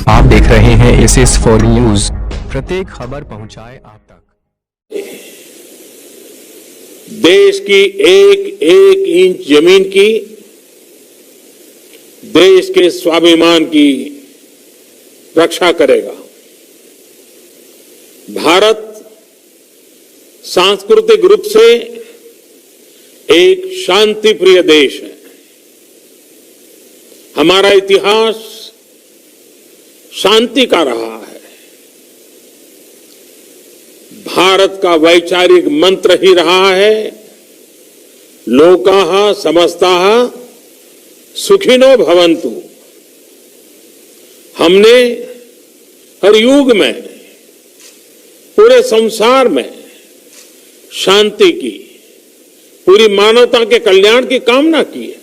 आप देख रहे हैं SS4 न्यूज। प्रत्येक खबर पहुंचाए आप तक। देश की एक एक इंच जमीन की, देश के स्वाभिमान की रक्षा करेगा। भारत सांस्कृतिक रूप से एक शांति प्रिय देश है। हमारा इतिहास शांति का रहा है। भारत का वैचारिक मंत्र ही रहा है, लोकाः समस्ताः सुखिनो भवन्तु। हमने हर युग में, पूरे संसार में शांति की, पूरी मानवता के कल्याण की कामना की है।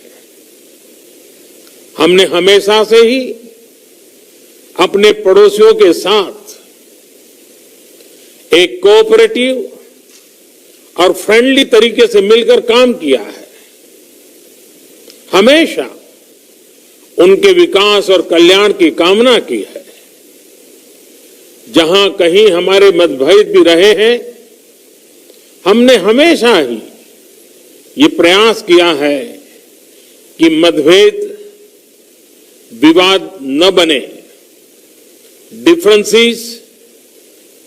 हमने हमेशा से ही अपने पड़ोसियों के साथ एक कोऑपरेटिव और फ्रेंडली तरीके से मिलकर काम किया है। हमेशा उनके विकास और कल्याण की कामना की है। जहां कहीं हमारे मतभेद भी रहे हैं, हमने हमेशा ही ये प्रयास किया है कि मतभेद विवाद न बने, डिफरेंसेस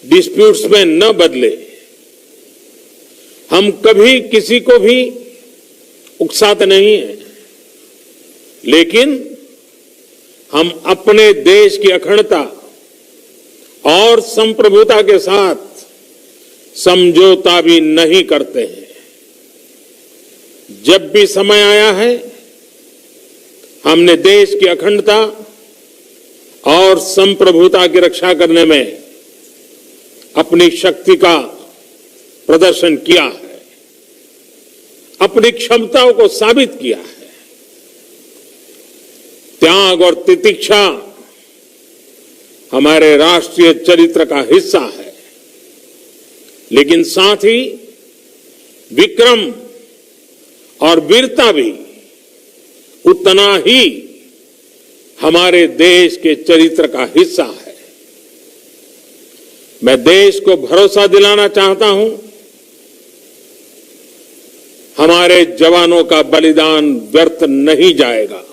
डिस्प्यूट्स में न बदले। हम कभी किसी को भी उकसाते नहीं हैं, लेकिन हम अपने देश की अखंडता और संप्रभुता के साथ समझौता भी नहीं करते हैं। जब भी समय आया है, हमने देश की अखंडता और संप्रभुता की रक्षा करने में अपनी शक्ति का प्रदर्शन किया है, अपनी क्षमताओं को साबित किया है। त्याग और तितिक्षा हमारे राष्ट्रीय चरित्र का हिस्सा है, लेकिन साथ ही विक्रम और वीरता भी उतना ही हमारे देश के चरित्र का हिस्सा है। मैं देश को भरोसा दिलाना चाहता हूं, हमारे जवानों का बलिदान व्यर्थ नहीं जाएगा।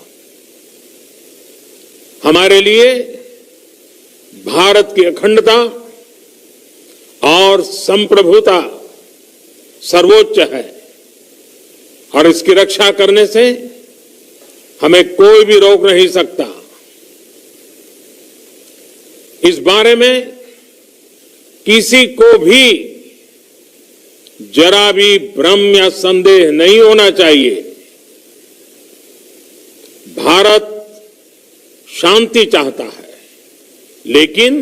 हमारे लिए भारत की अखंडता और संप्रभुता सर्वोच्च है, और इसकी रक्षा करने से हमें कोई भी रोक नहीं सकता। इस बारे में किसी को भी जरा भी भ्रम या संदेह नहीं होना चाहिए। भारत शांति चाहता है, लेकिन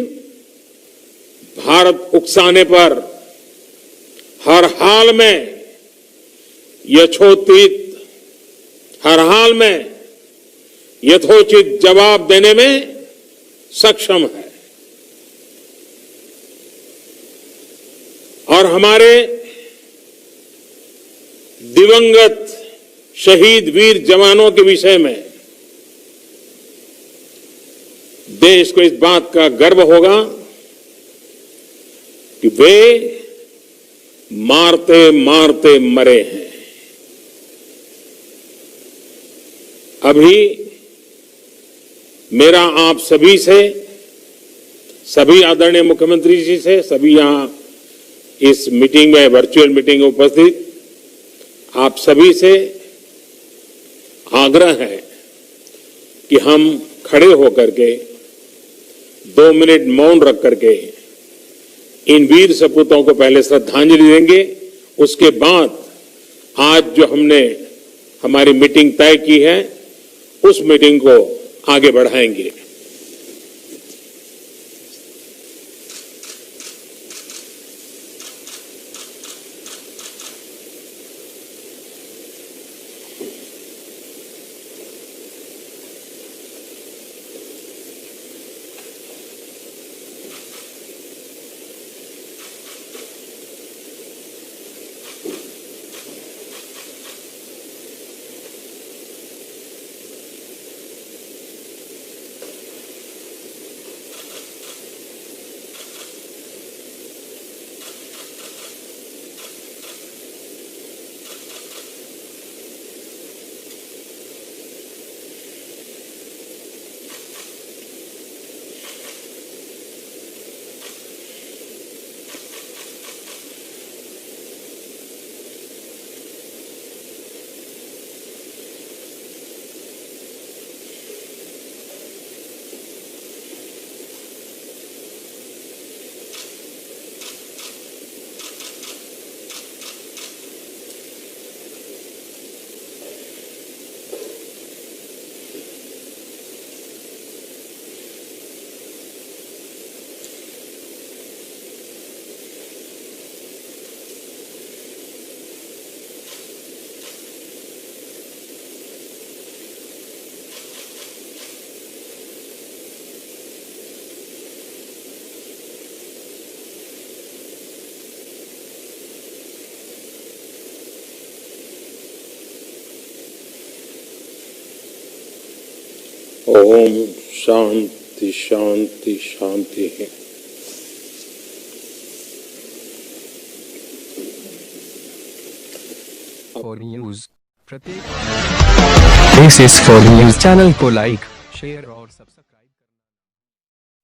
भारत उकसाने पर हर हाल में यथोचित, हर हाल में यथोचित जवाब देने में सक्षम है। और हमारे दिवंगत शहीद वीर जवानों के विषय में देश को इस बात का गर्व होगा कि वे मारते मारते मरे हैं। अभी मेरा आप सभी से, सभी आदरणीय मुख्यमंत्री जी से, सभी यहां इस मीटिंग में, वर्चुअल मीटिंग में उपस्थित आप सभी से आग्रह है कि हम खड़े होकर के 2 मिनट मौन रख करके इन वीर सपूतों को पहले श्रद्धांजलि देंगे। उसके बाद आज जो हमने हमारी मीटिंग तय की है, उस मीटिंग को आगे बढ़ाएंगे। ओम शांति शांति शांति है। फॉर न्यूज प्रत्येक this is for news channel को लाइक शेयर और सब्सक्राइब